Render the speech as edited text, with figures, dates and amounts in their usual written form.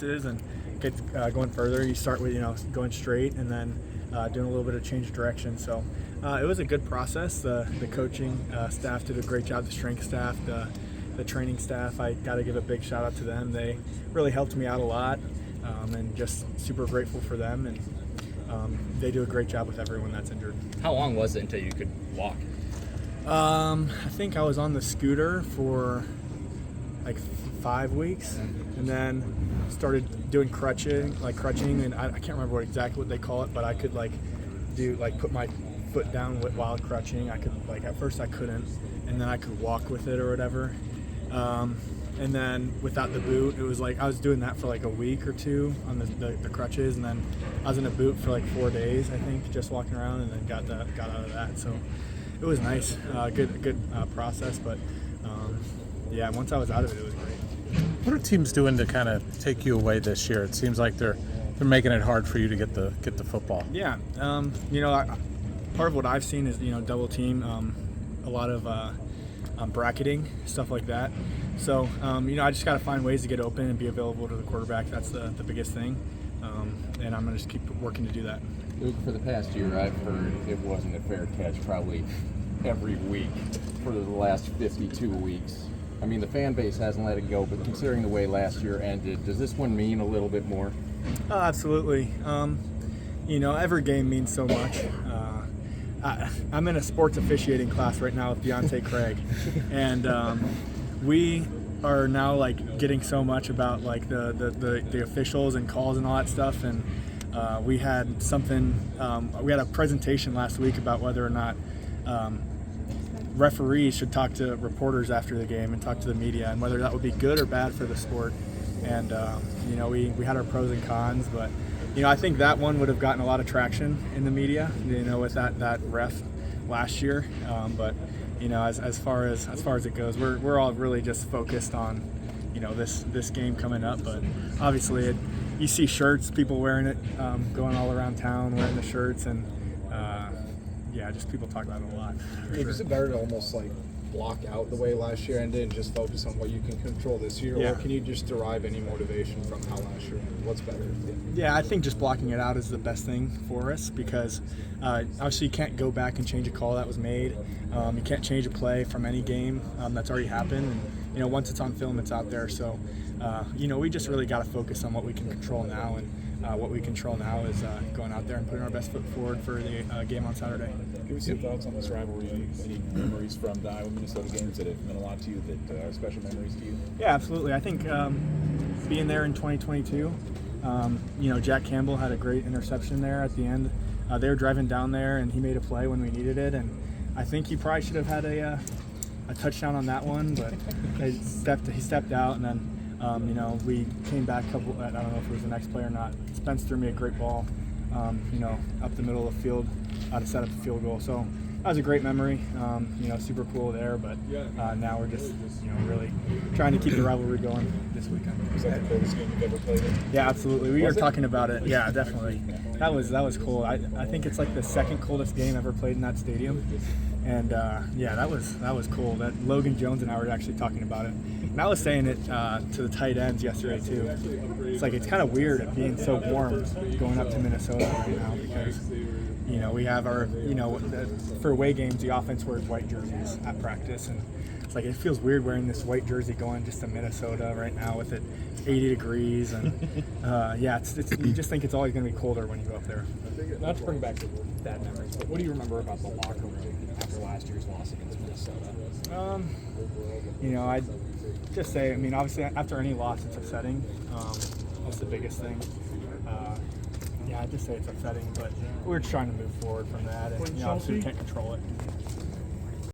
and get going further. You start with going straight and then doing a little bit of change of direction. So it was a good process. The coaching staff did a great job. The strength staff, the training staff, I got to give a big shout out to them. They really helped me out a lot, and just super grateful for them. And they do a great job with everyone that's injured. How long was it until you could walk? I think I was on the scooter for like 5 weeks, and then started doing crutching, and I can't remember exactly what they call it, but I could put my foot down while crutching. I could at first I couldn't, and then I could walk with it or whatever. And then without the boot, it was I was doing that for a week or two on the crutches, and then I was in a boot for 4 days, I think, just walking around, and then got out of that. So it was nice, good process, but yeah, once I was out of it was great. What are teams doing to kind of take you away this year? It seems like they're making it hard for you to get the football. Yeah, part of what I've seen is double team, a lot of bracketing, stuff like that. So I just got to find ways to get open and be available to the quarterback. That's the biggest thing, and I'm gonna just keep working to do that. Luke, for the past year, I've heard it wasn't a fair catch probably every week for the last 52 weeks. I mean, the fan base hasn't let it go, but considering the way last year ended, does this one mean a little bit more? Oh, absolutely. Every game means so much. I'm in a sports officiating class right now with Deontay Craig, and we are now getting so much about the officials and calls and all that stuff. And we had a presentation last week about whether or not referees should talk to reporters after the game and talk to the media, and whether that would be good or bad for the sport. And we had our pros and cons, but I think that one would have gotten a lot of traction in the media, with that ref last year. But as far as it goes, we're all really just focused on this game coming up. But obviously, you see shirts, people wearing it, going all around town wearing the shirts, and just people talk about it a lot. Is it better to almost block out the way last year ended and just focus on what you can control this year, or can you just derive any motivation from how last year ended? What's better? Yeah, I think just blocking it out is the best thing for us, because obviously you can't go back and change a call that was made. You can't change a play from any game that's already happened. And once it's on film, it's out there. So we just really got to focus on what we can control now, and what we control now is going out there and putting our best foot forward for the game on Saturday. Give us your thoughts on this rivalry. Any memories from the Iowa-Minnesota games that have meant a lot to you, that are special memories to you? Yeah, absolutely. I think being there in 2022, Jack Campbell had a great interception there at the end. They were driving down there, and he made a play when we needed it, and I think he probably should have had a touchdown on that one, but he stepped out, and then we came back I don't know if it was the next play or not. Spence threw me a great ball, up the middle of the field to set up the field goal. So that was a great memory, super cool there. But now we're just, really trying to keep the rivalry going this weekend. Was that the coolest game you've ever played in? Yeah, absolutely. We were talking about it. Yeah, definitely. That was cool. I think it's the second coldest game ever played in that stadium. And that was cool. That Logan Jones and I were actually talking about it. And I was saying it to the tight ends yesterday too. It's kind of weird it being so warm going up to Minnesota right now, because we have our for away games the offense wears white jerseys at practice, and it feels weird wearing this white jersey going just to Minnesota right now with it 80 degrees, and you just think it's always going to be colder when you go up there. Not to bring back the bad memories, but what do you remember about the locker room after last year's loss against Minnesota? I'd just say, obviously after any loss it's upsetting. That's the biggest thing. I'd just say it's upsetting, but we're trying to move forward from that, and obviously we can't control it.